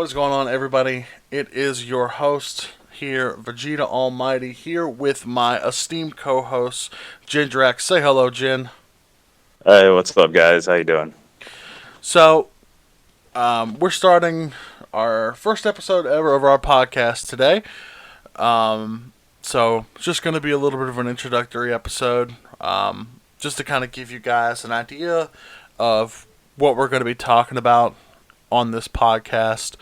is going on, everybody? It is your host here, Vegeta Almighty, here with my esteemed co-host, Jen Drax. Say hello, Jen. Hey, what's up, guys? How you doing? So, we're starting our first episode ever of our podcast today. So, it's just going to be a little bit of an introductory episode, just to kind of give you guys an idea of what we're going to be talking about on this podcast.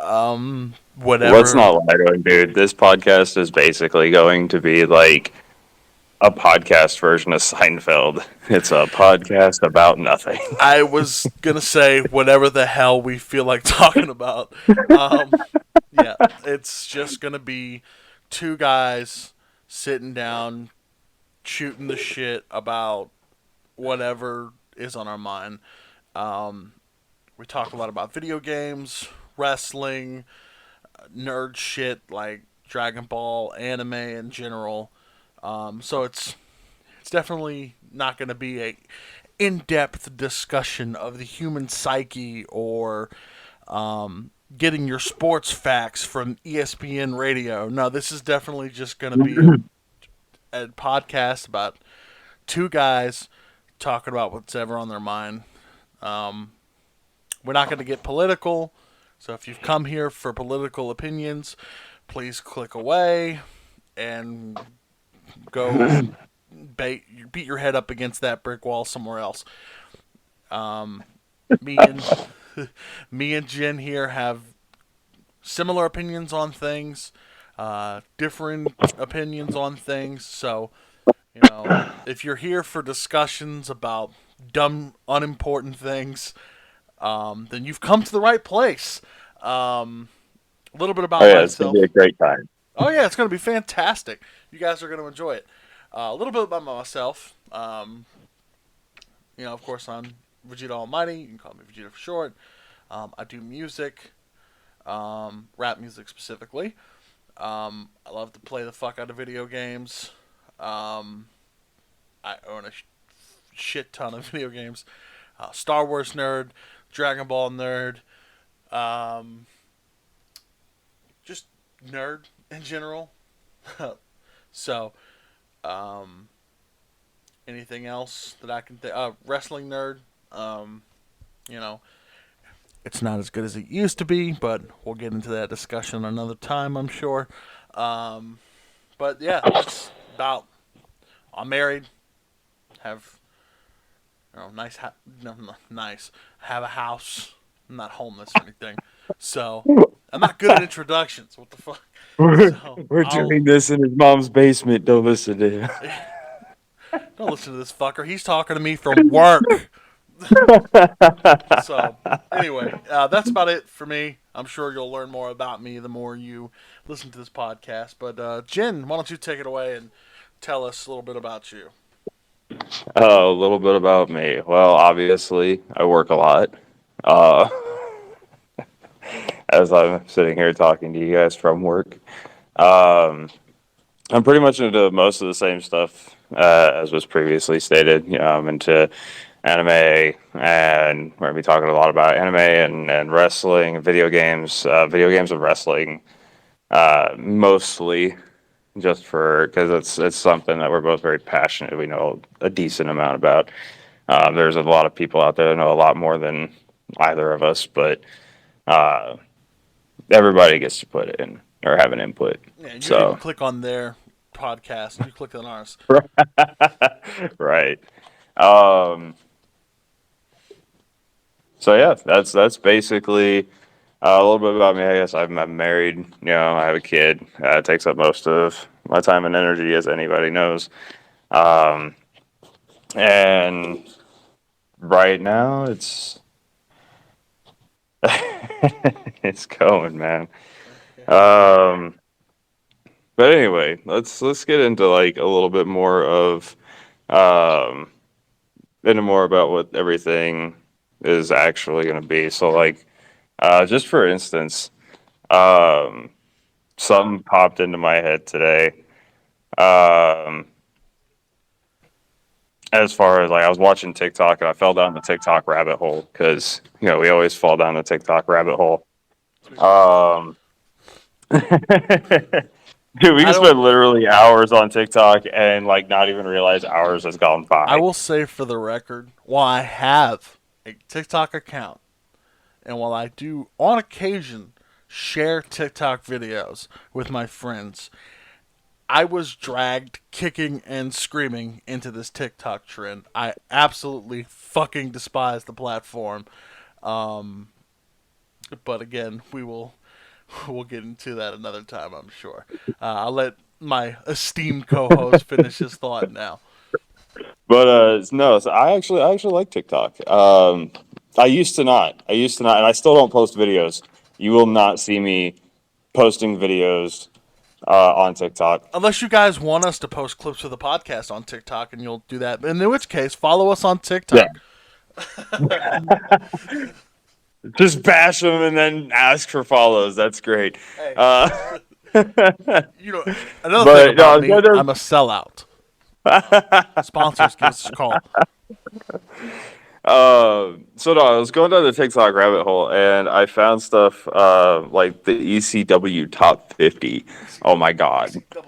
Let's Whatever. not lie to him, dude. This podcast is basically going to be like a podcast version of Seinfeld. It's a podcast about nothing. I was gonna say whatever the hell we feel like talking about. Um, yeah, it's just gonna be two guys sitting down, shooting the shit about whatever is on our mind. Um, we talk a lot about video games, wrestling, nerd shit like Dragon Ball, anime in general. So it's definitely not going to be a in-depth discussion of the human psyche or getting your sports facts from ESPN radio. No, this is definitely just going to be a podcast about two guys talking about what's ever on their mind. Um, we're not going to get political, so if you've come here for political opinions, please click away and go beat your head up against that brick wall somewhere else. Um, me and me and Jen here have similar opinions on things, different opinions on things. So, if you're here for discussions about dumb, unimportant things, then you've come to the right place. A little bit Oh about yeah, it's gonna be a myself. great time. Oh yeah, it's going to be fantastic. You guys are going to enjoy it. A little bit about myself. Of course, I'm Vegeta Almighty. You can call me Vegeta for short. I do music, rap music specifically. I love to play the fuck out of video games. Um, I own a shit ton of video games. Star Wars nerd, Dragon Ball nerd, um, just nerd in general. So, um, anything else that I can think? Wrestling nerd. Um, you know, it's not as good as it used to be, but we'll get into that discussion another time, I'm sure. Um, but yeah, that's about. I'm married. Have no, nice. Have a house. I'm not homeless or anything, so I'm not good at introductions. What the fuck? So We're I'll doing this in his mom's basement. Don't listen to him. don't listen to this fucker. He's talking to me from work. So, anyway, that's about it for me. I'm sure you'll learn more about me the more you listen to this podcast. But, Jen, why don't you take it away and tell us a little bit about you? A little bit about me. Well, obviously, I work a lot. Uh, as I'm sitting here talking to you guys from work. Um, I'm pretty much into most of the same stuff as was previously stated. I'm into anime, and we're gonna be talking a lot about anime and wrestling, video games and wrestling, mostly just for because it's something that we're both very passionate. We know a decent amount about. There's a lot of people out there that know a lot more than either of us, but uh, everybody gets to put in or have an input. Yeah, you don't even So, click on their podcast. You click on ours. right. Um, so yeah, that's basically a little bit about me. I guess I'm married. I have a kid. It takes up most of my time and energy, as anybody knows. Um, and right now, it's it's going, man. Um, but anyway, let's get into like a little bit more of um, into more about what everything is actually going to be. So, like, just for instance, um, something popped into my head today. Um, as far as like I was watching TikTok and I fell down the TikTok rabbit hole because we always fall down the TikTok rabbit hole. Sweet. Um, dude, we I can don't. spend literally hours on TikTok and like not even realize hours has gone I by. will say for the record, while I have a TikTok account, and while I do on occasion share TikTok videos with my friends, I was dragged kicking and screaming into this TikTok trend. I absolutely fucking despise the platform. Um, but again, we'll get into that another time, I'm sure. I'll let my esteemed co-host finish his thought now. But no, so I actually like TikTok. I used to not. I used to not, and I still don't post videos. You will not see me posting videos on TikTok. Unless you guys want us to post clips of the podcast on TikTok, and you'll do that. In which case, follow us on Yeah, TikTok. just bash them and then ask for follows. That's great. Hey, Uh, you know, another thing but about no, me, I'm a sellout. Sponsors, give us a call. so no, I was going down the TikTok rabbit hole and I found stuff like the ECW top 50. Oh ECW, my god. ECW.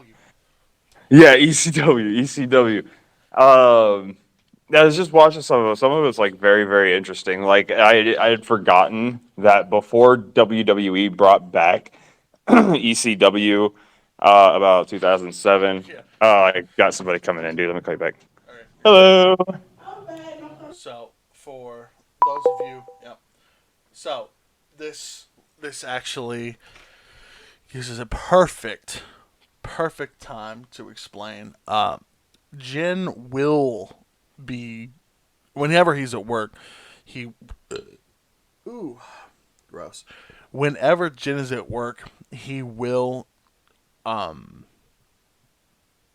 Yeah, ECW, ECW. Um, I was just watching some of it. Some of it's like very, very interesting. Like I had forgotten that before WWE brought back ECW about 2007. Yeah. I got somebody coming in, dude. Let me call you back. All right. You're good. Hello. So for those of you, yeah. So this this actually uses a perfect time to explain. Jin will be whenever he's at work. He ooh gross. Whenever Jin is at work, he will um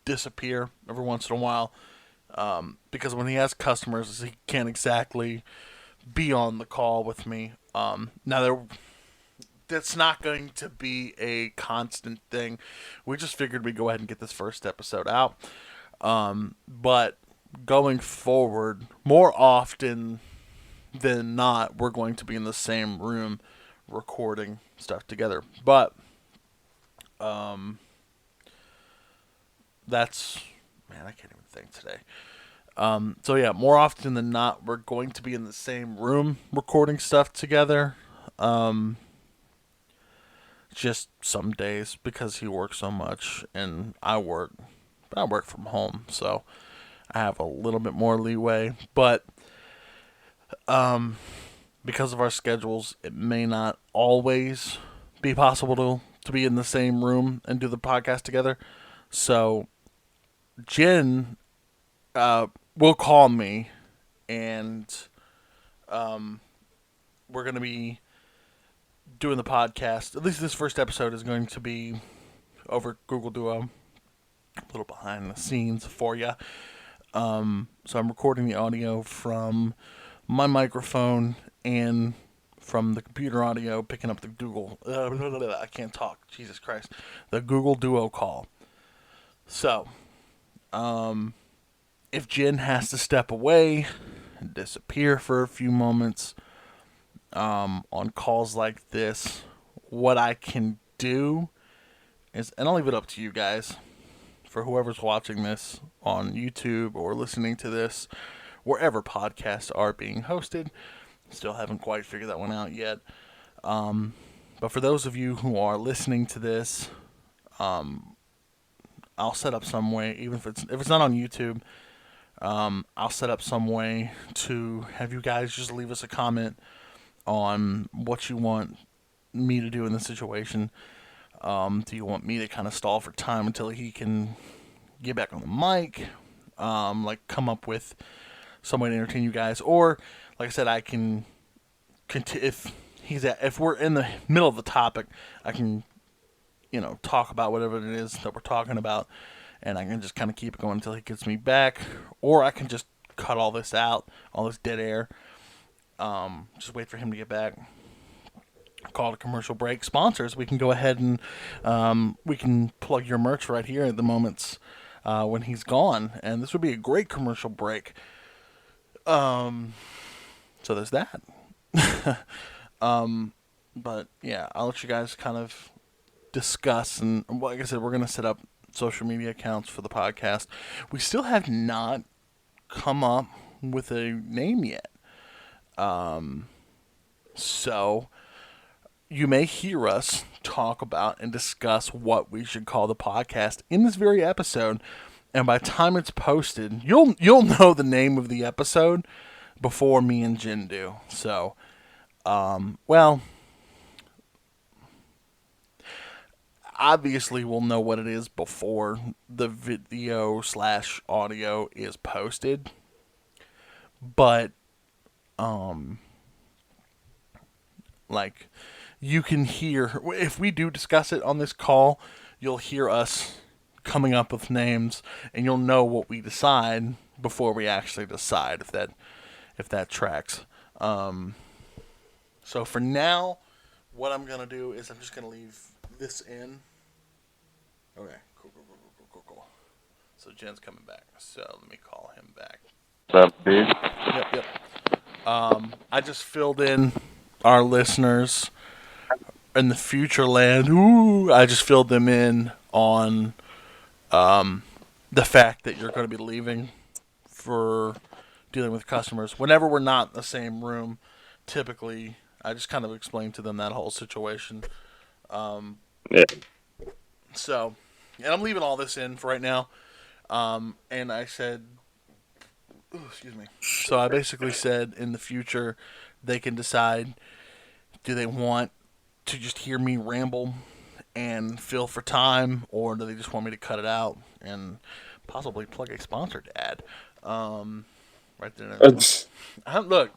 disappear every once in a while. Because when he has customers, he can't exactly be on the call with me. Now that's not going to be a constant thing. We just figured we'd go ahead and get this first episode out. But going forward, more often than not, we're going to be in the same room recording stuff together. But that's man, I can't even think today. So yeah, more often than not, we're going to be in the same room recording stuff together. Um, just some days because he works so much and but I work from home, so I have a little bit more leeway. But because of our schedules, it may not always be possible to be in the same room and do the podcast together. So Jen will call me, and we're going to be doing the podcast. At least this first episode is going to be over Google Duo. A little behind the scenes for you. So I'm recording the audio from my microphone and from the computer audio, picking up the Google. I can't talk. Jesus Christ, the Google Duo call. So, if Jen has to step away and disappear for a few moments on calls like this, what I can do is, and I'll leave it up to you guys, for whoever's watching this on YouTube or listening to this wherever podcasts are being hosted. Still haven't quite figured that one out yet. But for those of you who are listening to this, I'll set up some way, even if it's not on YouTube, I'll set up some way to have you guys just leave us a comment on what you want me to do in this situation. Do you want me to kind of stall for time until he can get back on the mic? Like come up with some way to entertain you guys, or like I said, I can if we're in the middle of the topic, I can talk about whatever it is that we're talking about, and I can just kind of keep it going until he gets me back, or I can just cut all this out, all this dead air. Just wait for him to get back. Call it a commercial break. Sponsors, we can go ahead and we can plug your merch right here at the moment's when he's gone, and this would be a great commercial break. Um, so there's that. But yeah, I'll let you guys kind of discuss, and like I said, we're gonna set up social media accounts for the podcast. We still have not come up with a name yet. So you may hear us talk about and discuss what we should call the podcast in this very episode. And by the time it's posted, you'll know the name of the episode before me and Jin do. So, well, obviously we'll know what it is before the video slash audio is posted. But, like, you can hear, if we do discuss it on this call, you'll hear us coming up with names, and you'll know what we decide before we actually decide if that tracks. So for now, what I'm gonna do is I'm just gonna leave this in. Okay, cool. So Jen's coming back. So let me call him back. What's up, dude? Yep. I just filled in our listeners in the future land. Ooh, I just filled them in on the fact that you're going to be leaving for dealing with customers. Whenever we're not in the same room, typically, I just kind of explained to them that whole situation. Yeah. So, and I'm leaving all this in for right now. And I said, excuse me. So I basically said in the future, they can decide, do they want to just hear me ramble and fill for time, or do they just want me to cut it out and possibly plug a sponsored ad? Right there. This Look.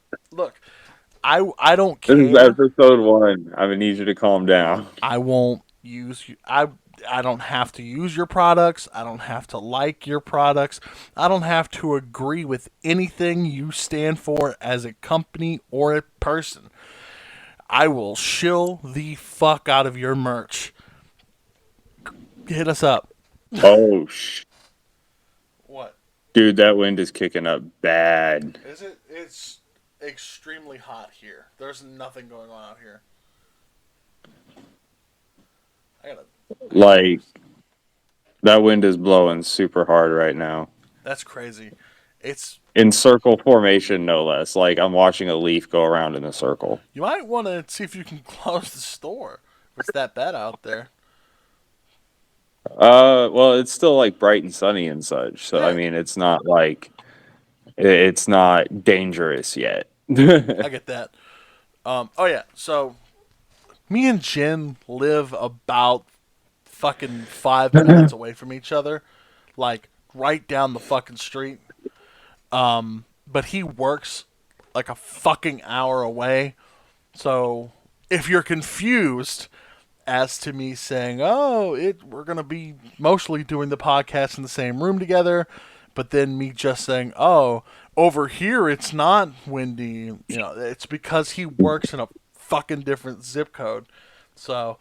I don't is care. episode 1. I need you to calm down. I won't use you. I don't have to use your products. I don't have to like your products. I don't have to agree with anything you stand for as a company or a person. I will shill the fuck out of your merch. Hit us up. Oh, What? dude, that wind is kicking up bad. Is it? It's extremely hot here. There's nothing going on out here. I gotta. Like, that wind is blowing super hard right now. That's crazy. It's. In circle formation, no less. Like, I'm watching a leaf go around in a circle. You might want to see if you can close the store. If it's that bad out there. Well, it's still like bright and sunny and such. So I Yeah, mean, it's not like it's not dangerous yet. I get that. Oh yeah. So me and Jen live about fucking 5 minutes away from each other, like right down the fucking street. But he works like a fucking hour away. So if you're confused as to me saying, "Oh, we're gonna be mostly doing the podcast in the same room together," but then me just saying, "Oh, over here it's not windy," it's because he works in a fucking different zip code. So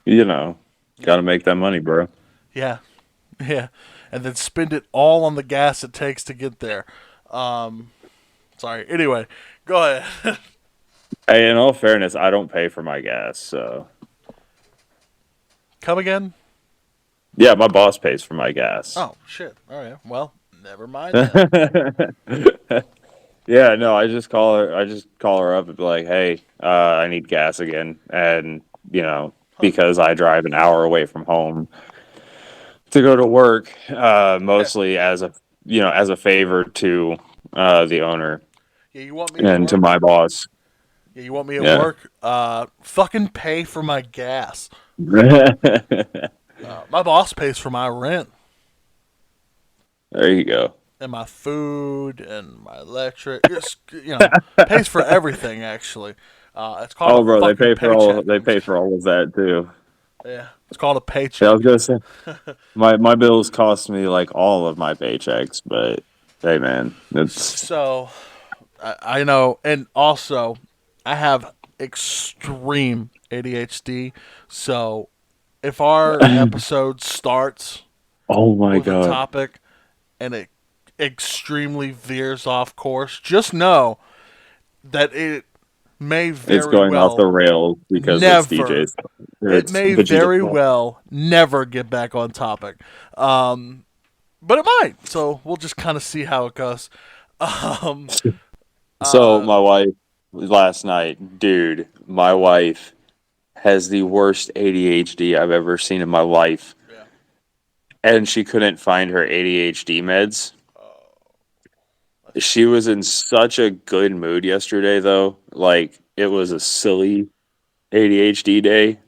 You know, got to make that money, bro. yeah, yeah, and then spend it all on the gas it takes to get there. Sorry. Anyway, go ahead. Hey, in all fairness, I don't pay for my gas, so Come again? yeah, my boss pays for my gas. Oh shit. All right. Well, never mind then. Yeah, no, I just call her. I just call her up and be like, "Hey, I need gas again," and because I drive an hour away from home to go to work, Yeah. mostly as a favor to the owner Yeah. You want me at and to work? my boss. Yeah. You want me at Yeah. work? Fucking pay for my gas. My boss pays for my rent There you go. and my food and my electric. Pays for everything actually. It's called Oh, a bro, they fucking pay for all. paycheck. They pay for all of that too. Yeah. It's called a Yeah, I paycheck. was gonna say my bills cost me like all of my paychecks, but hey, man, it's So I know, and also I have extreme ADHD. So if our episode starts Oh my with a god. topic and it extremely veers off course, just know that it may It's very going off the well rails because it's never, DJ's. Or it it's may Vegeta's very fault. well never get back on topic. Um, but it might. So we'll just kind of see how it goes. Um, So uh, my wife last night, dude, my wife has the worst ADHD I've ever seen in my life. yeah. And she couldn't find her ADHD meds. Oh, that's She rough. was in such a good mood yesterday, though. Like, it was a silly ADHD day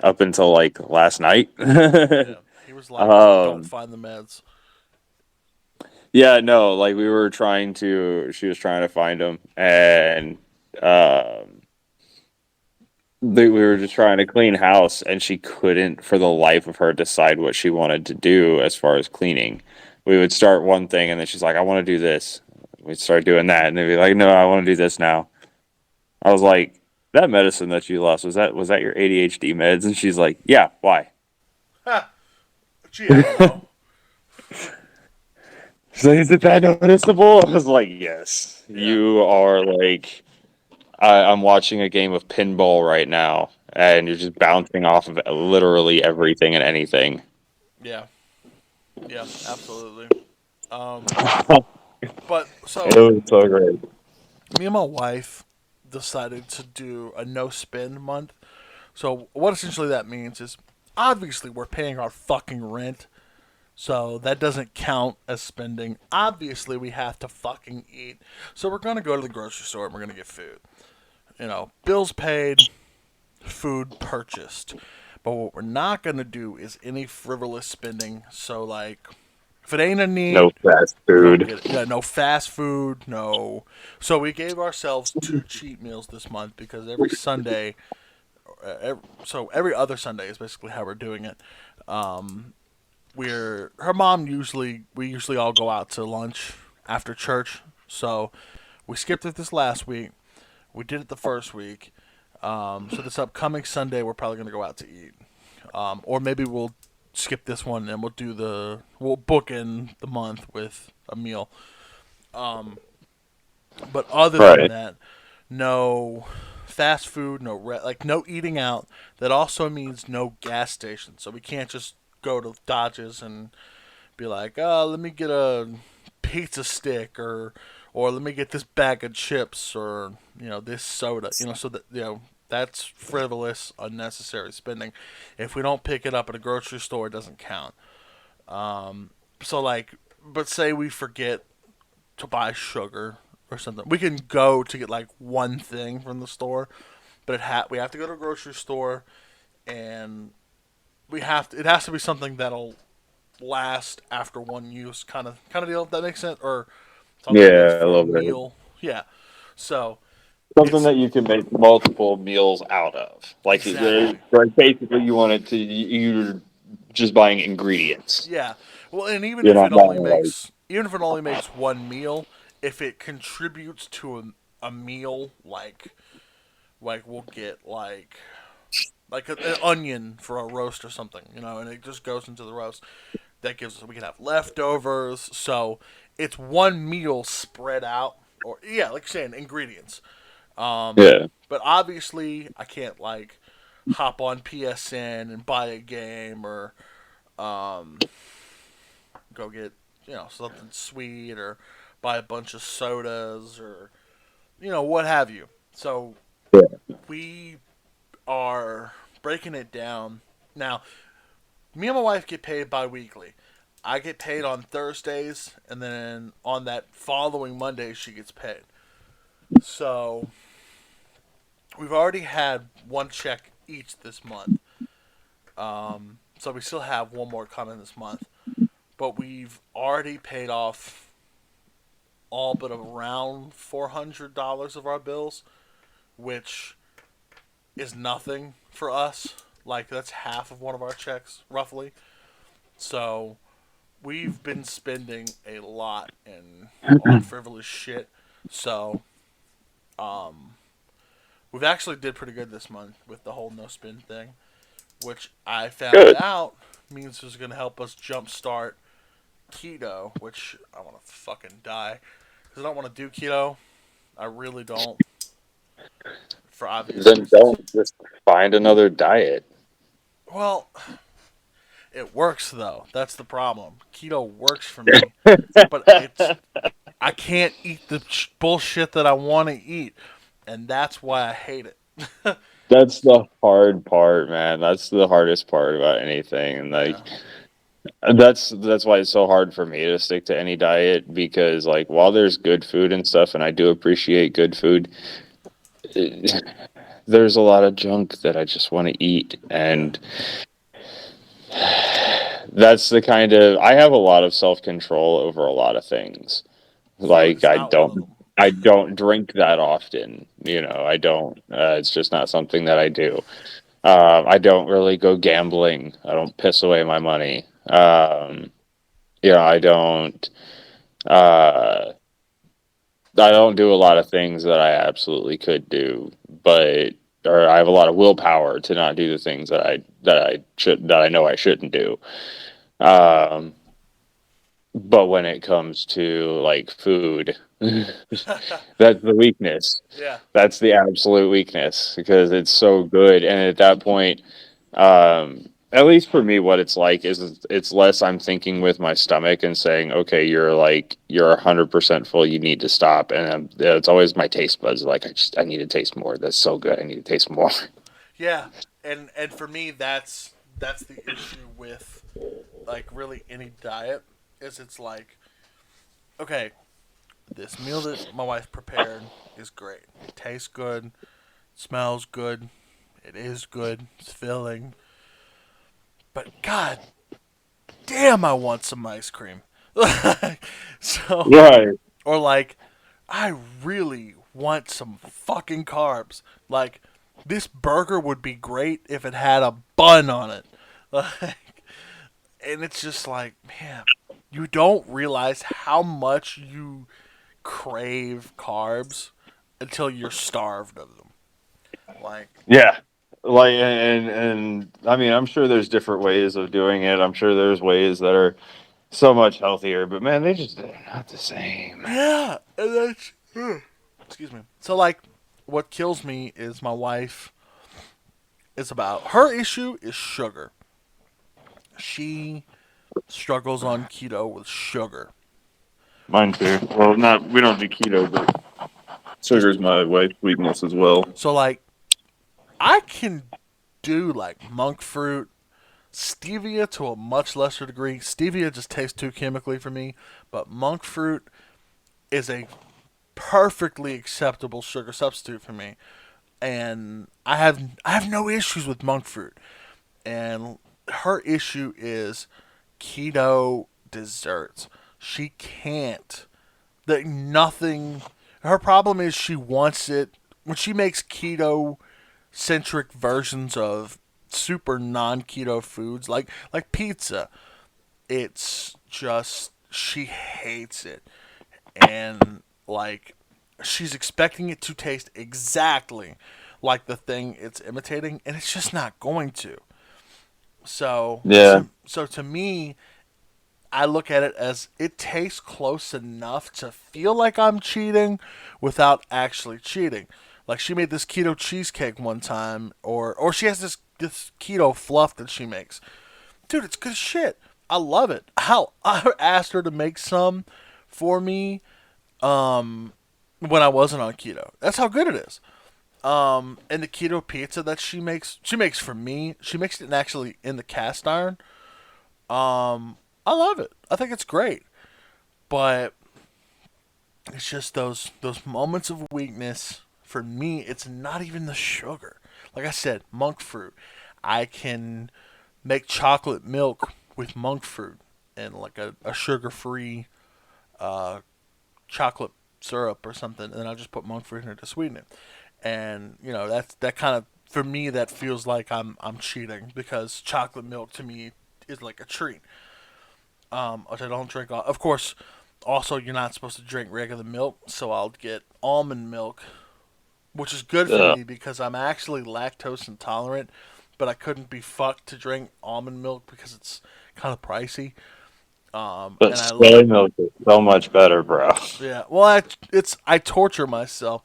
up until like last night. Yeah. He was like, "Don't um, find the meds." yeah, no, like she was trying to find them, and um, we were just trying to clean house, and she couldn't for the life of her decide what she wanted to do as far as cleaning. We would start one thing, and then she's like, "I want to do this." We'd start doing that, and they'd be like, "No, I want to do this now." I was like, "That medicine that you lost, was that your ADHD meds?" And she's like, "Yeah, why?" Ha! Gee, I don't know. She's like, "Is it that noticeable?" I was like, "Yes, Yeah. you are like I'm watching a game of pinball right now, and you're just bouncing off of literally everything and anything." Yeah. Yeah. Absolutely. Um, It but so was so great. me and my wife decided to do a no spend month. So what essentially that means is obviously we're paying our fucking rent. So that doesn't count as spending. Obviously we have to fucking eat. So we're going to go to the grocery store and we're going to get food. You know, bills paid, food purchased. But what we're not going to do is any frivolous spending. So like if it ain't a No need, fast we don't food. get it. Yeah, no fast food, no. So we gave ourselves two cheat meals this month because every Sunday, so every other Sunday is basically how we're doing it. Um, we're her mom usually we usually all go out to lunch after church. So we skipped it this last week. We did it the first week. So this upcoming Sunday, we're probably gonna go out to eat, or maybe we'll skip this one and we'll book in the month with a meal. Um, but other than Right. that, no fast food, like no eating out. That also means no gas station. So we can't just go to Dodge's and be like, oh, let me get a pizza stick or let me get this bag of chips or this soda. So that that's frivolous, unnecessary spending. If we don't pick it up at a grocery store, it doesn't count. So like, but say we forget to buy sugar or something, we can go to get like one thing from the store, but we have to go to a grocery store and it has to be something that'll last after one use kind of deal, if that makes sense, or something that's Yeah, a for a little bit. meal. Yeah. So Something it's that you can make multiple meals out of. exactly. Like basically, you want it to. You're just buying ingredients. Yeah. Well, and You're not buying like. even if it only makes one meal, if it contributes to a meal like we'll get like an onion for a roast or something, and it just goes into the roast. That gives us we can have leftovers. So it's one meal spread out, or yeah, like you're saying, ingredients. Yeah. But obviously, I can't like hop on PSN and buy a game or go get something sweet or buy a bunch of sodas or what have you. So we are breaking it down now. Me and my wife get paid bi-weekly. I get paid on Thursdays, and then on that following Monday, she gets paid. So we've already had one check each this month. So we still have one more coming this month. But we've already paid off all but around $400 of our bills, which is nothing for us. Like, that's half of one of our checks, roughly. So we've been spending a lot on frivolous shit. So we've actually did pretty good this month with the whole no spin thing, which I found Good. out. means is going to help us jumpstart keto, which I want to fucking die because I don't want to do keto. I really don't, for obvious Then reasons. don't just find another diet. Well, it works though. That's the problem. Keto works for me, but I can't eat the bullshit that I want to eat, and that's why I hate it. That's the hard part, man. That's the hardest part about anything. And like Yeah. that's why it's so hard for me to stick to any diet because like while there's good food and stuff and I do appreciate good food, it, there's a lot of junk that I just want to eat Yeah. and that's the kind of I have a lot of self-control over a lot of things. Food Like is not one of them. I don't drink that often, you know. I don't it's just not something that I do. I don't really go gambling. I don't piss away my money. I don't. Uh, I don't do a lot of things that I absolutely could do, but or I have a lot of willpower to not do the things that I know I shouldn't do. Um, but when it comes to like food, that's the weakness. Yeah. That's the absolute weakness because it's so good, and at that point, at least for me, what it's like is it's less I'm thinking with my stomach and saying, okay, you're 100% full, you need to stop, and it's always my taste buds like I need to taste more. That's so good, I need to taste more. Yeah. And for me, that's the issue with like really any diet is it's like okay, this meal that my wife prepared is great. It tastes good, smells good, it is good, it's filling. But god damn, I want some ice cream. so Right. or like I really want some fucking carbs. Like this burger would be great if it had a bun on it. Like, and it's just like, man, you don't realize how much you crave carbs until you're starved of them. Like, Yeah. Like and I mean, I'm sure there's different ways of doing it. I'm sure there's ways that are so much healthier, but man, they're not the same. yeah, and that's excuse me. So like, what kills me is my wife is about her issue is sugar. She struggles on keto with sugar. Mine too. Well, not we don't do keto, but Just sugar's my wife's weakness as well. so like I can do like monk fruit, stevia to a much lesser degree. Stevia just tastes too chemically for me, but monk fruit is a perfectly acceptable sugar substitute for me. And I have no issues with monk fruit. And her issue is keto desserts. She can't. That nothing. Her problem is she wants it when she makes keto centric versions of super non keto foods like pizza. It's just she hates it and like she's expecting it to taste exactly like the thing it's imitating and it's just not going to. So Yeah. to me I look at it as it tastes close enough to feel like I'm cheating without actually cheating. Like she made this keto cheesecake one time, or she has this keto fluff that she makes. Dude, it's good shit. I love it. Hell, I asked her to make some for me when I wasn't on keto. That's how good it is. And the keto pizza that she makes for me. She makes it actually in the cast iron. I love it. I think it's great. But it's just those moments of weakness. For me, it's not even the sugar. Like I said, monk fruit. I can make chocolate milk with monk fruit and like a sugar free uh, chocolate syrup or something, and then I'll just put monk fruit in it to sweeten it. And that kind of for me that feels like I'm cheating because chocolate milk to me is like a treat. Which I don't drink. Of course, also you're not supposed to drink regular milk, so I'll get almond milk, which is good for Ugh. me because I'm actually lactose intolerant. but I couldn't be fucked to drink almond milk because it's kind of pricey. But And I love, soy milk is so much better, bro. yeah. Well, I torture myself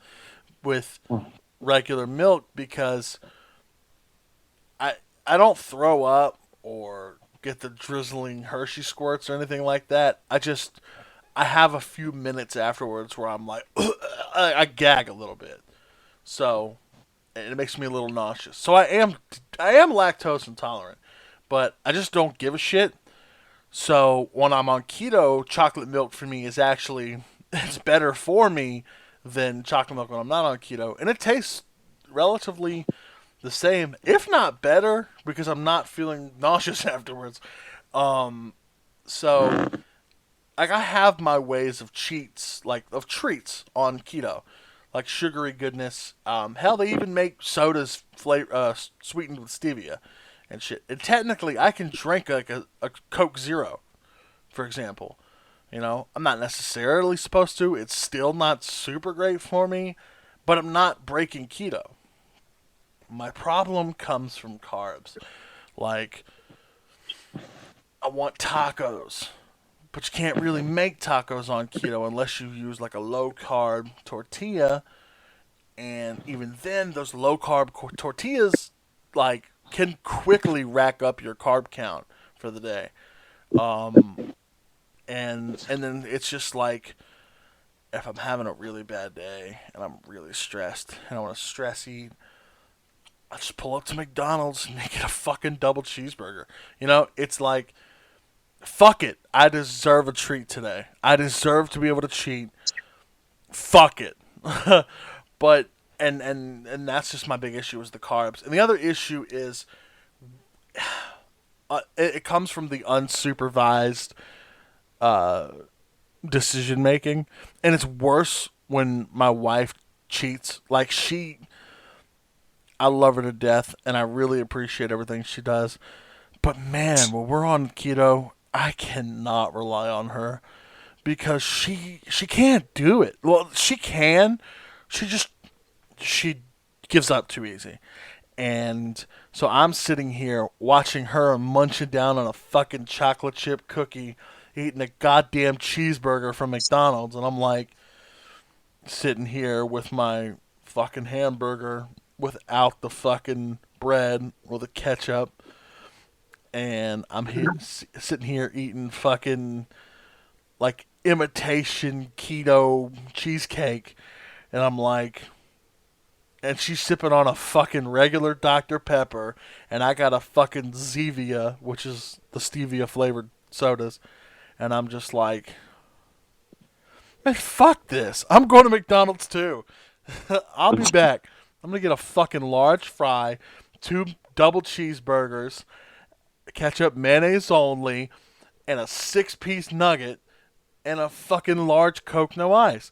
with regular milk because I I don't throw up or get the drizzling Hershey squirts or anything like that. I have a few minutes afterwards where I'm like I gag a little bit. So and it makes me a little nauseous. So I am lactose intolerant, but I just don't give a shit. So when I'm on keto, chocolate milk for me is actually it's better for me than chocolate milk when I'm not on keto, and it tastes relatively the same, if not better, because I'm not feeling nauseous afterwards. Um, so like I have my ways of cheats, like of treats on keto, like sugary goodness. Hell, they even make sodas sweetened with stevia and shit. And technically, I can drink like a Coke Zero, for example. I'm not necessarily supposed to. It's still not super great for me, but I'm not breaking keto. My problem comes from carbs. Like, I want tacos, but you can't really make tacos on keto unless you use like a low carb tortilla. And even then, those low carb tortillas like can quickly rack up your carb count for the day. Um, and then it's just like if I'm having a really bad day and I'm really stressed and I want to stress eat, I just pull up to McDonald's and get a fucking double cheeseburger. It's like fuck it. I deserve a treat today. I deserve to be able to cheat. Fuck it. but and that's just my big issue is the carbs. And the other issue is it comes from the unsupervised uh, decision making, and it's worse when my wife cheats. Like I love her to death, and I really appreciate everything she does. But man, when we're on keto, I cannot rely on her because she can't do it. Well, she can. She gives up too easy. And so I'm sitting here watching her munching down on a fucking chocolate chip cookie, eating a goddamn cheeseburger from McDonald's, and I'm like sitting here with my fucking hamburger without the fucking bread or the ketchup, and sitting here eating fucking like imitation keto cheesecake, and I'm like, and she's sipping on a fucking regular Dr. Pepper, and I got a fucking Zevia, which is the stevia flavored sodas, and I'm just like, man, fuck this. I'm going to McDonald's too. I'll be back. I'm gonna get a fucking large fry, two double cheeseburgers, ketchup mayonnaise only, and a 6-piece nugget, and a fucking large Coke no ice.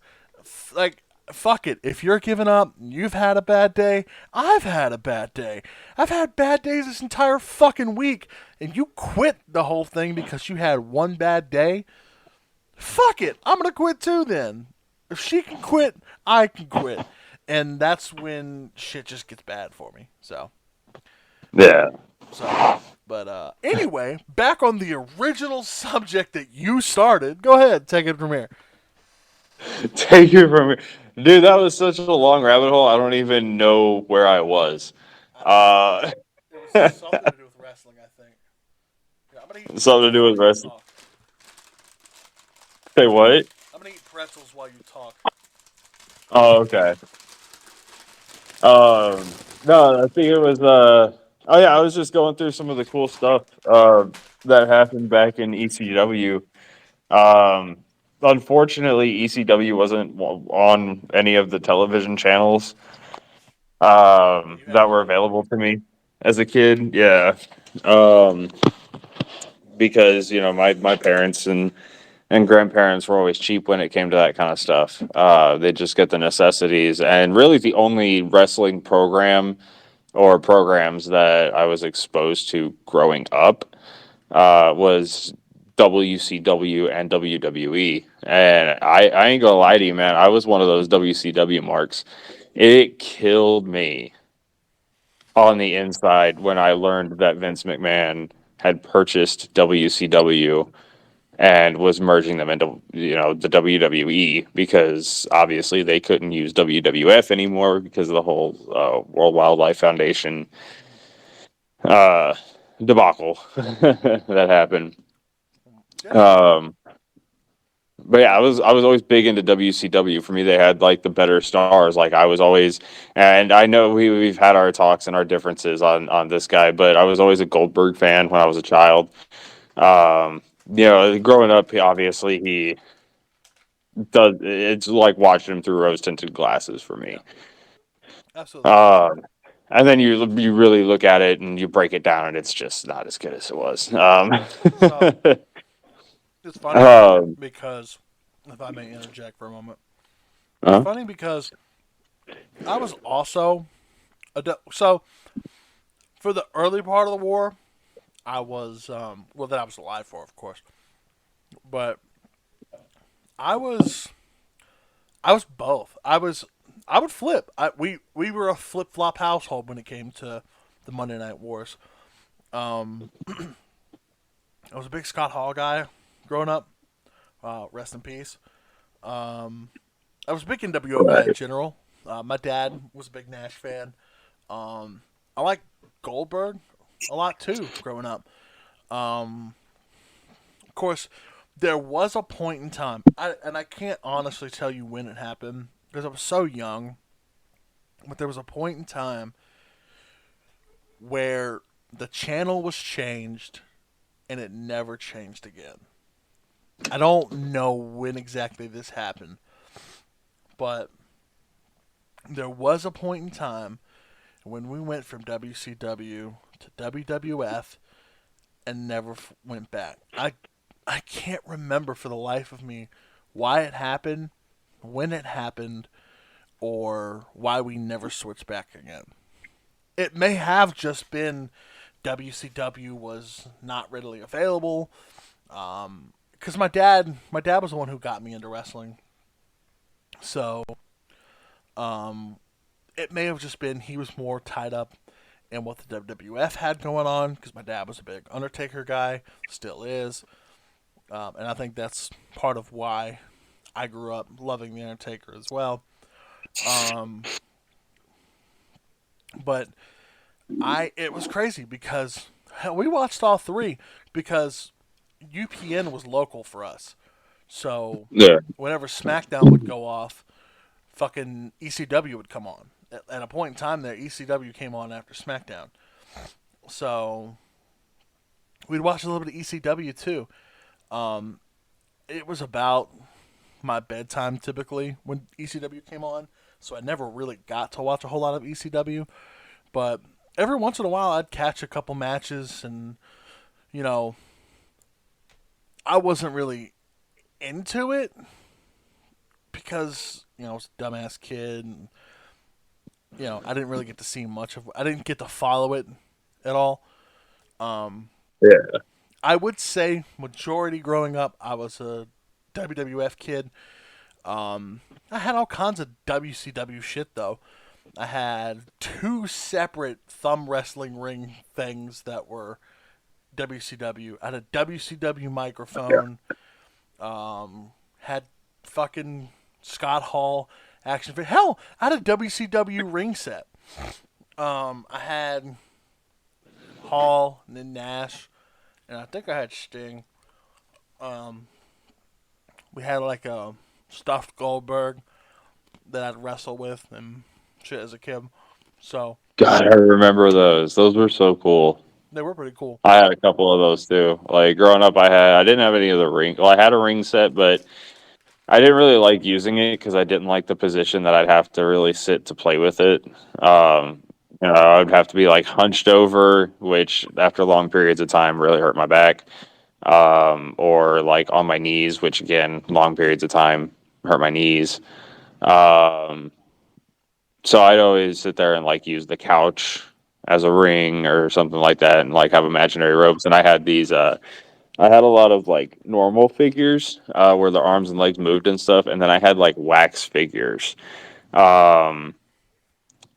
Like, fuck it. If you're giving up, you've had a bad day. I've had a bad day. I've had bad days this entire fucking week, and you quit the whole thing because you had one bad day. Fuck it. I'm gonna quit too then. If she can quit, I can quit. And that's when shit just gets bad for me. Yeah. But anyway, back on the original subject that you started. Go ahead, take it from here. Take it from me. Dude, that was such a long rabbit hole. I don't even know where I was. I don't know. Uh, It was something to do with wrestling, I think. Yeah, I'm gonna eat something to pretzels do while with you wrestling. talk. Say what? I'm gonna eat pretzels while you talk. Oh, okay. Um, no, I think it was. Oh yeah, I was just going through some of the cool stuff that happened back in ECW. Um, Unfortunately, ECW wasn't on any of the television channels You had that to were wait. available to me as a kid. Yeah, um, because my parents and grandparents were always cheap when it came to that kind of stuff. They just get the necessities, and really the only wrestling program or programs that I was exposed to growing up was WCW and WWE. And I ain't gonna lie to you, man. I was one of those WCW marks. It killed me on the inside when I learned that Vince McMahon had purchased WCW and was merging them into the WWE because obviously they couldn't use WWF anymore because of the whole World Wildlife Foundation uh, debacle that happened. Yeah, Um, but yeah, I was always big into WCW. For me, they had like the better stars. Like I was always, and I know we've had our talks and our differences on this guy, but I was always a Goldberg fan when I was a child. Growing up, obviously he does. It's like watching him through rose tinted glasses for yeah, me. absolutely. Um, and then you really look at it and you break it down, and it's just not as good as it was. So it's funny um, because, if I may interject for a moment, it's uh, funny because I was also so for the early part of the war, I was well that I was alive for, of course, but I was I was both. I would flip. We were a flip flop household when it came to the Monday Night Wars. Um, I was a big Scott Hall guy growing up. Rest in peace. Um, I was big in WO guy in right. general. My dad was a big Nash fan. I like Goldberg a lot too growing up. Of course, there was a point in time, and I can't honestly tell you when it happened because I was so young, but there was a point in time where the channel was changed and it never changed again. I don't know when exactly this happened, but there was a point in time when we went from WCW to WWF and never went back. I can't remember for the life of me why it happened, when it happened, or why we never switched back again. It may have just been WCW was not readily available. Because my dad was the one who got me into wrestling. So it may have just been he was more tied up in what the WWF had going on. Because my dad was a big Undertaker guy, still is. And I think that's part of why I grew up loving the Undertaker as well. Um, but I it was crazy because hell, we watched all three because UPN was local for us. So Yeah. whenever SmackDown would go off, fucking ECW would come on. At a point in time there, ECW came on after SmackDown. So we'd watch a little bit of ECW too. Um, it was about my bedtime typically when ECW came on, so I never really got to watch a whole lot of ECW. But every once in a while, I'd catch a couple matches, and you know, I wasn't really into it because I was a dumbass kid, and I didn't really get to see much of. I didn't get to follow it at all. Um, Yeah. I would say majority growing up, I was a WWF kid. I had all kinds of WCW shit though. I had two separate thumb wrestling ring things that were WCW. I had a WCW microphone. Had fucking Scott Hall action figure. Hell, I had a WCW ring set. I had Hall and then Nash, and I think I had Sting. Um, we had like a stuffed Goldberg that I'd wrestle with and shit as a kid. So God, I remember those. Those were so cool. they were pretty cool. I had a couple of those too. Like growing up, I didn't have any of the ring. Well, I had a ring set, but I didn't really like using it because I didn't like the position that I'd have to really sit to play with it. Um, I'd have to be like hunched over, which after long periods of time really hurt my back. Or like on my knees, which again, long periods of time hurt my knees. Um, so I'd always sit there and like use the couch as a ring or something like that, and like have imaginary ropes. And I had a lot of like normal figures where the arms and legs moved and stuff, and then I had like wax figures. Um,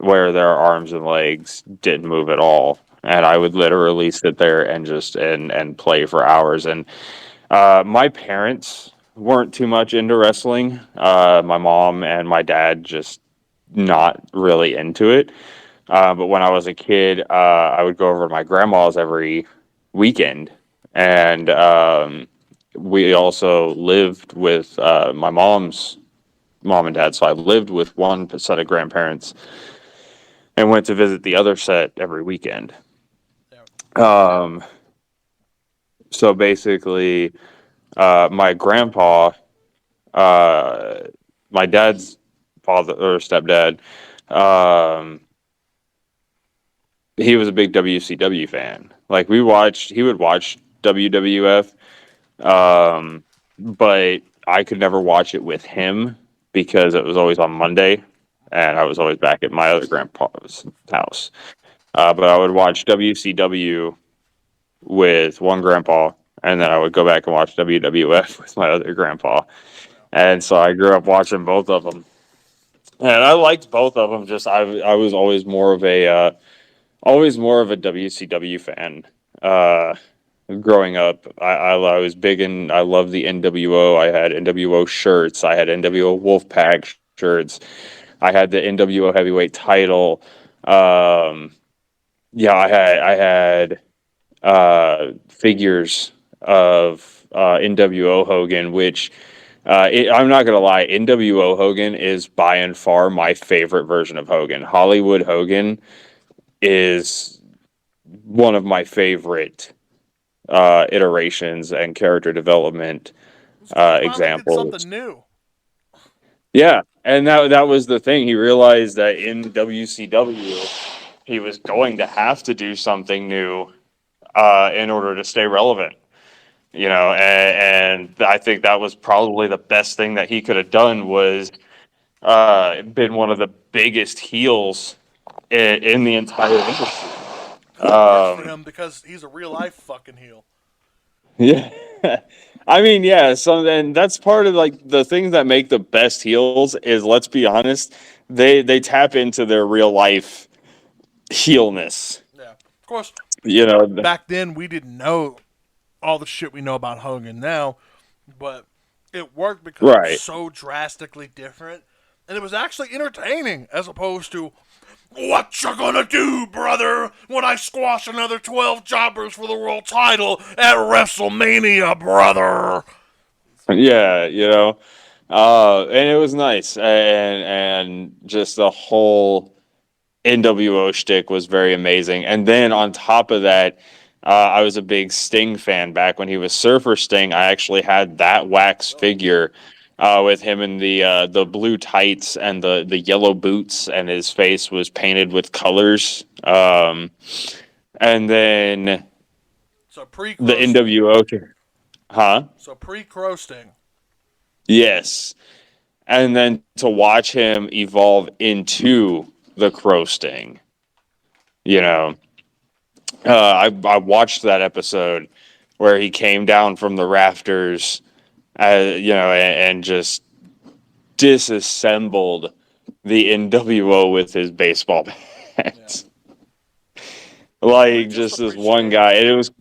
where their arms and legs didn't move at all. And I would literally sit there and just and play for hours. And my parents weren't too much into wrestling. My mom and my dad just not really into it. But when I was a kid, I would go over to my grandma's every weekend, and we also lived with my mom's mom and dad. So I lived with one set of grandparents and went to visit the other set every weekend. Yeah. Um, so basically, my grandpa, uh, my dad's father or stepdad, um, he was a big WCW fan. Like he would watch WWF, um, but I could never watch it with him because it was always on Monday, and I was always back at my other grandpa's house. But I would watch WCW with one grandpa, and then I would go back and watch WWF with my other grandpa. Yeah. And so I grew up watching both of them, and I liked both of them. Just I was always more of a WCW fan. Uh, Growing up, I was big in I loved the NWO. I had NWO shirts. I had NWO Wolfpack shirts. I had the NWO heavyweight title. Um, yeah, I had figures of NWO Hogan, which I'm not gonna lie, NWO Hogan is by and far my favorite version of Hogan. Hollywood Hogan is one of my favorite iterations and character development It's because he finally did examples. something new. Yeah, and that was the thing. He realized that in WCW, he was going to have to do something new in order to stay relevant. And I think that was probably the best thing that he could have done was been one of the biggest heels in the entire industry. Because it works for Um, him because he's a real life fucking heel. yeah. I mean, yeah, so then that's part of like the things that make the best heels is let's be honest, they tap into their real life heelness. Yeah. Of course, You know, back then we didn't know all the shit we know about Hogan now, but it worked because it was right. so drastically different, and it was actually entertaining as opposed to what you gonna do, brother, when I squash another 12 jobbers for the world title at WrestleMania, brother? Yeah, and it was nice, and just the whole NWO shtick was very amazing. And then on top of that, I was a big Sting fan back when he was Surfer Sting. I actually had that wax Oh, figure with him in the blue tights and the yellow boots, and his face was painted with colors. And then so pre the Crow Sting. NWO, huh? So pre Crow Sting. Yes. And then to watch him evolve into the Crow Sting, you know. I watched that episode where he came down from the rafters, and just disassembled the NWO with his baseball Yeah. bat. Can we Like just just this one appreciate? guy, and it was,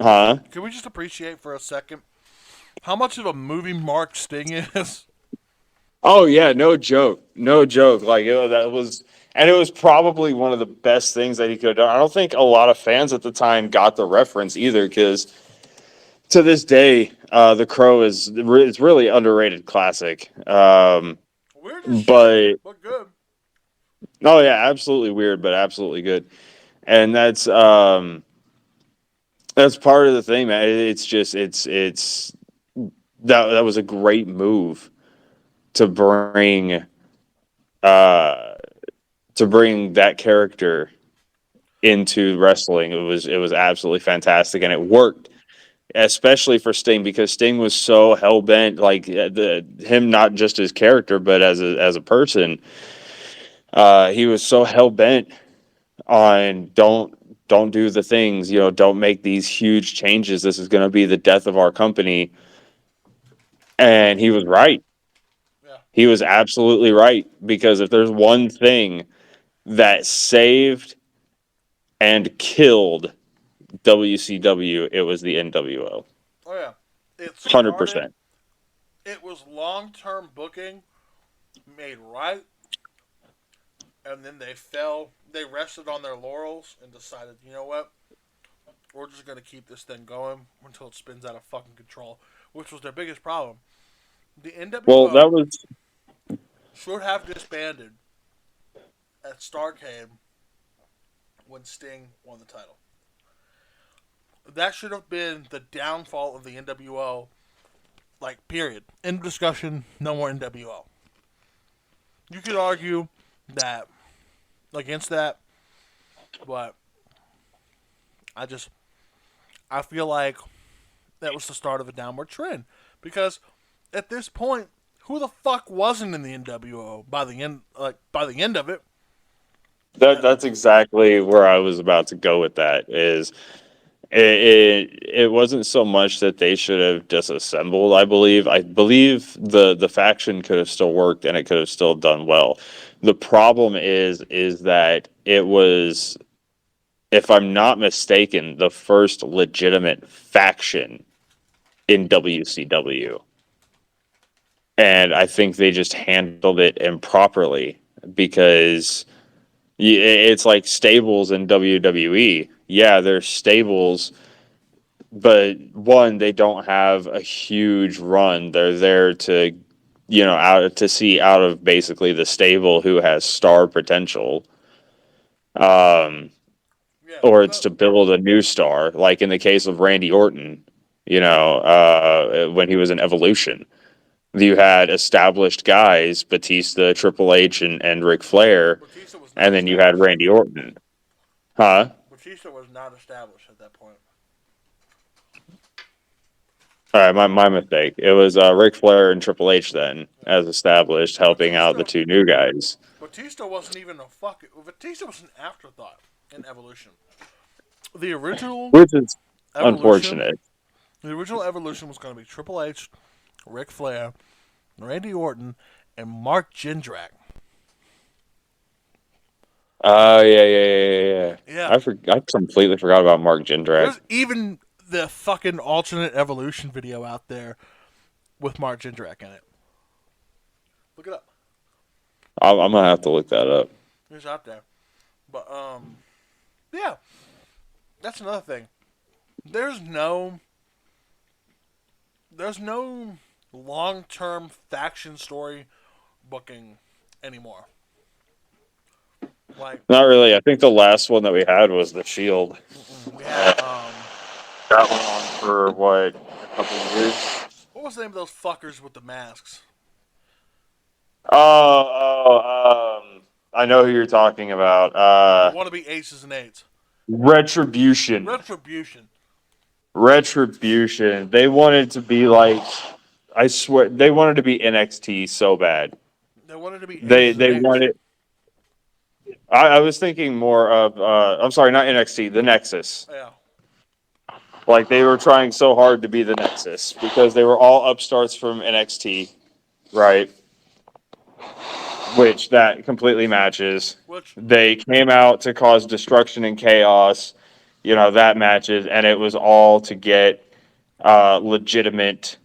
huh? Can we just appreciate for a second how much of a movie Mark Sting is? Oh yeah, no joke, no joke. Like that was, and it was probably one of the best things that he could have done. I don't think a lot of fans at the time got the reference either, because to this day, The Crow it's really underrated classic. Weird as shit, But but good. oh yeah, absolutely weird, but absolutely good. And that's part of the thing, man. It's just it's that was a great move to uh bring that character into wrestling. It was absolutely fantastic, and it worked, especially for Sting, because Sting was so hell bent, like the him not just his character, but as a person. He was so hell bent on don't do the things, don't make these huge changes. This is going to be the death of our company, and he was right. Yeah. He was absolutely right, because if there's one thing that saved and killed WCW, it was the NWO. Oh yeah, it started. 100%. It was long-term booking made right, and then they fell. They rested on their laurels and decided, you know what? We're just gonna keep this thing going until it spins out of fucking control, which was their biggest problem. The Well, NWO that was should have disbanded at Starrcade when Sting won the title. That should have been the downfall of the NWO. Like, period. End of discussion. No more NWO. You could argue that against that, but I just I feel like that was the start of a downward trend because at this point, who the fuck wasn't in the NWO by the end? Like by the end of it, that's exactly where I was about to go with that. Is it wasn't so much that they should have disassembled. I believe the faction could have still worked and it could have still done well. The problem is that it was, if I'm not mistaken, the first legitimate faction in WCW. And I think they just handled it improperly because it's like stables in WWE. Yeah, they're stables, but one, they don't have a huge run. They're there to, out to see out of basically the stable who has star potential. Um, yeah, or it's no, to build a new star, like in the case of Randy Orton, when he was in Evolution. You had established guys, Batista, Triple H, and Ric Flair, Batista was and not then you had established. Randy Orton. Huh? Batista was not established at that point. All right, my mistake. It was Ric Flair and Triple H then, Yeah. as established, helping out the Batista two new guys, Batista wasn't even a fucking. Batista was an afterthought in Evolution. The original which is Evolution, unfortunate. the original Evolution was going to be Triple H, Ric Flair, Randy Orton, and Mark Jindrak. Oh yeah. Yeah, I completely forgot about Mark Jindrak. there's even the fucking alternate Evolution video out there with Mark Jindrak in it. Look it up. I'm gonna have to look that up. It's out there. But yeah, that's another thing. There's no there's no long term faction story booking anymore. Like Not really. I think the last one that we had was the Shield. we had That went on for what, a couple of years. what was the name of those fuckers with the masks? I know who you're talking about. The wannabe aces and eights. Retribution. Retribution. Retribution. They wanted to be like, I swear, they wanted to be NXT so bad. They wanted to be They aces and they eights. wanted. I was thinking more of. I'm sorry, not NXT. The Nexus. Yeah. Like they were trying so hard to be the Nexus because they were all upstarts from NXT, right? Which that completely matches. Which They came out to cause destruction and chaos. That matches, and it was all to get legitimate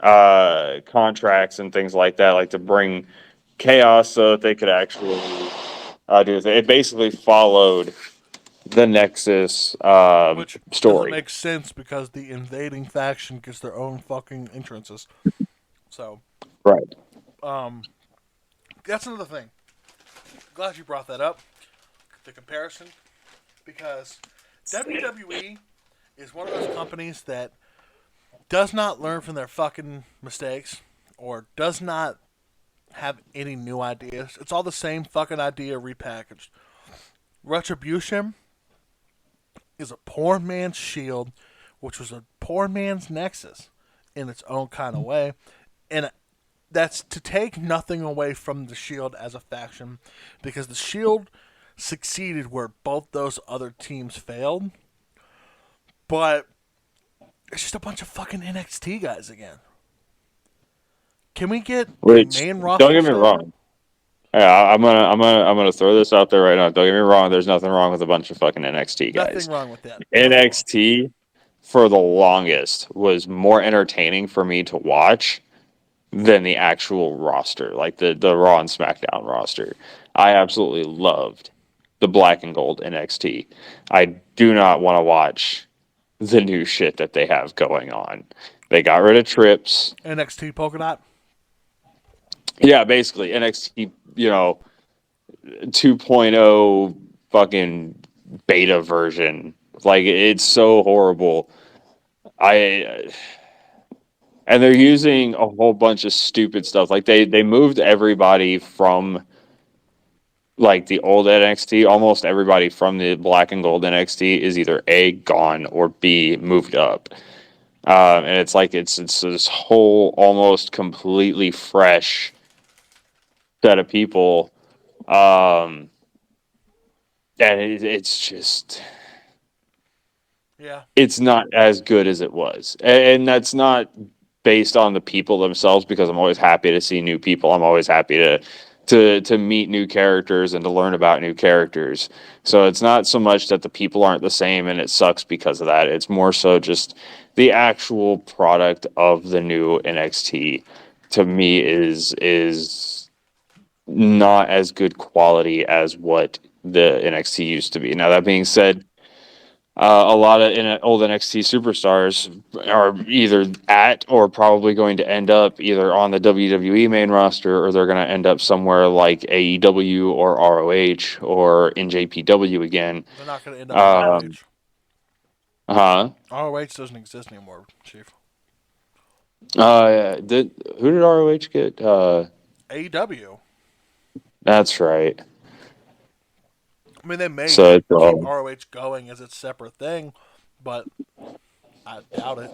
contracts and things like that, like to bring chaos so that they could actually do it. It basically followed the Nexus which doesn't story. make sense because the invading faction gets their own fucking entrances. So, Right. um, that's another thing. Glad you brought that up. The comparison, because WWE is one of those companies that does not learn from their fucking mistakes or does not have any new ideas. It's all the same fucking idea repackaged. Retribution is a poor man's Shield, which was a poor man's Nexus in its own kind of way. And that's to take nothing away from the Shield as a faction because the Shield succeeded where both those other teams failed. But it's just a bunch of fucking NXT guys again. Can we get a Which, main don't roster get me star? wrong, Yeah, I'm gonna throw this out there right now. Don't get me wrong. There's nothing wrong with a bunch of fucking NXT Nothing guys. wrong with that. Nothing wrong. NXT for the longest was more entertaining for me to watch than the actual roster, like the Raw and SmackDown roster. I absolutely loved the black and gold NXT. I do not want to watch the new shit that they have going on. They got rid of trips. NXT Polka Dot. Yeah, basically NXT, 2.0 fucking beta version. Like it's so horrible. I and they're using a whole bunch of stupid stuff. Like they moved everybody from like the old NXT. Almost everybody from the black and gold NXT is either A gone or B moved up. And it's like it's this whole almost completely fresh set of people. Um, and it's just Yeah. it's not as good as it was, and that's not based on the people themselves because I'm always happy to see new people. I'm always happy to meet new characters and to learn about new characters. So it's not so much that the people aren't the same and it sucks because of that. It's more so just the actual product of the new NXT to me is not as good quality as what the NXT used to be. Now that being said, a lot of old NXT superstars are either at or probably going to end up either on the WWE main roster or they're going to end up somewhere like AEW or ROH or in JPW again. They're not going to end up in Um, ROH. huh? ROH doesn't exist anymore, Chief. Did who did ROH get? AEW. That's right. I mean, they may So it's keep ROH going as its separate thing, but I doubt it.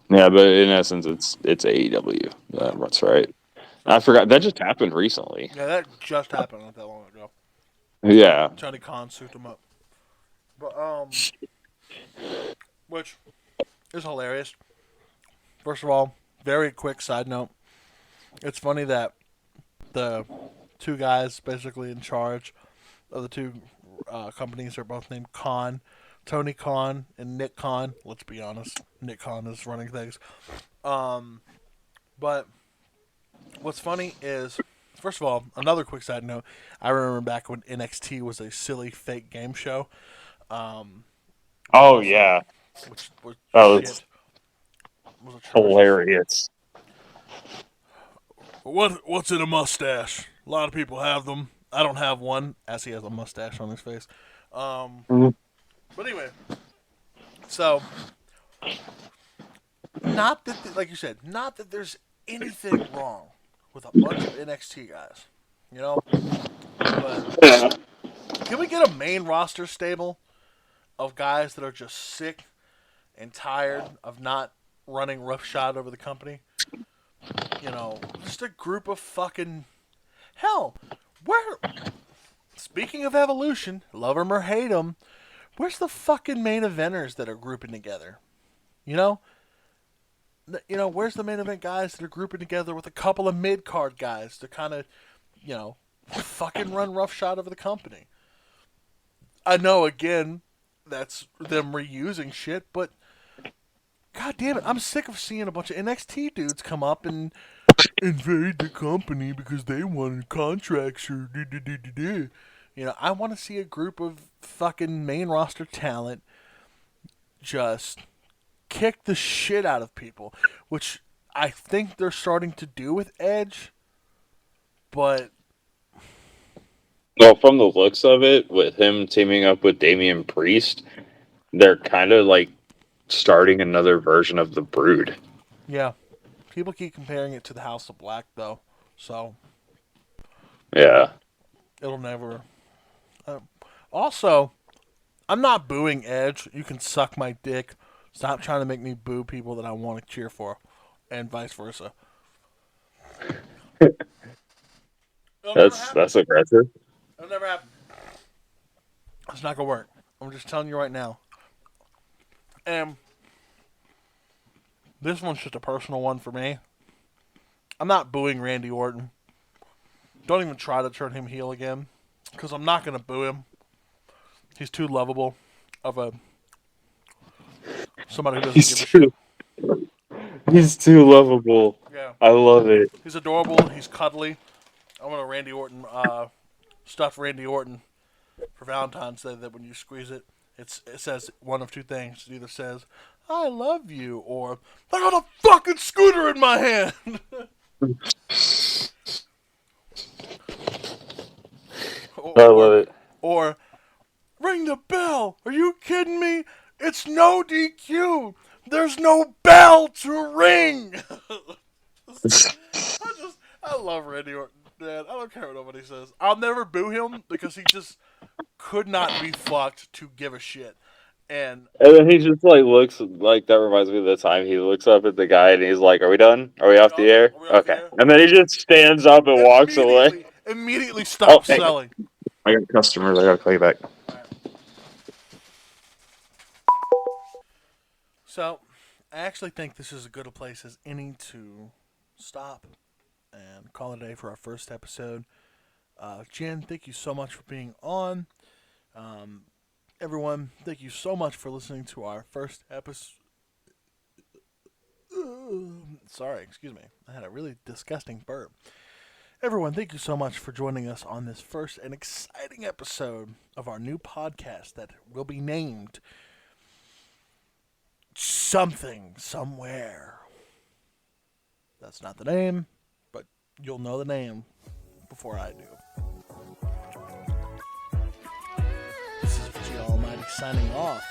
yeah, but in essence, it's AEW. Yeah. That's right. I So, forgot that just happened recently. yeah, that just happened not that long ago. Yeah. Tony Khan souped him up. But, which is hilarious. First of all, very quick side note. It's funny that the two guys basically in charge of the two companies are both named Khan. Tony Khan and Nick Khan. Let's be honest, Nick Khan is running things. Um, but what's funny is, first of all, another quick side note. I remember back when NXT was a silly fake game show, um, but Oh also yeah. which was That was shit, was atrocious. hilarious. What's in a mustache? A lot of people have them. I don't have one, as he has a mustache on his face. Um, Mhm. but anyway, so not that, like you said, not that there's anything wrong with a bunch of NXT guys, you know. But can we get a main roster stable of guys that are just sick and tired of not running roughshod over the company? You know, just a group of fucking hell. Where? Speaking of evolution, love 'em or hate 'em, where's the fucking main eventers that are grouping together? You know, where's the main event guys that are grouping together with a couple of mid card guys to kind of, you know, fucking run roughshod over the company? I know, again, that's them reusing shit, but god damn it, I'm sick of seeing a bunch of NXT dudes come up and invade the company because they wanted contracts or da. You know, I want to see a group of fucking main roster talent just kick the shit out of people, which I think they're starting to do with Edge, but Well, from the looks of it, with him teaming up with Damian Priest, they're kind of like starting another version of the Brood. yeah, people keep comparing it to the House of Black though, so Yeah. it'll never. Uh, also, I'm not booing Edge. You can suck my dick. Stop trying to make me boo people that I want to cheer for, and vice versa. It'll never happen. That's aggressive. It'll never happen. It's not gonna work. I'm just telling you right now. And this one's just a personal one for me. I'm not booing Randy Orton. Don't even try to turn him heel again, because I'm not gonna boo him. He's too lovable of a somebody who doesn't give a shit. He's too lovable. Yeah, I love it. he's adorable. He's cuddly. I want a Randy Orton, stuffed Randy Orton for Valentine's Day. That when you squeeze it, it says one of two things. It either says "I love you" or "I got a fucking scooter in my hand." or, I or love it. or ring the bell. Are you kidding me? It's no DQ. There's no bell to ring. I love Randy Orton, man. I don't care what nobody says. I'll never boo him because he just could not be fucked to give a shit. And And then he just like looks like that reminds me of the time he looks up at the guy and he's like, "Are we done? Are we off the air? are we off the Okay." air? And then he just stands up and walks away. Immediately Oh, stops hey, selling. I got customers. I gotta call you back. All right. So, I actually think this is as good a place as any to stop and call it a day for our first episode. Jen, thank you so much for being on. Um, Everyone, thank you so much for listening to our first episode. Sorry, excuse me. I had a really disgusting burp. Everyone, thank you so much for joining us on this first and exciting episode of our new podcast that will be named Something Somewhere. That's not the name, but you'll know the name before I do. This is G Almighty signing off.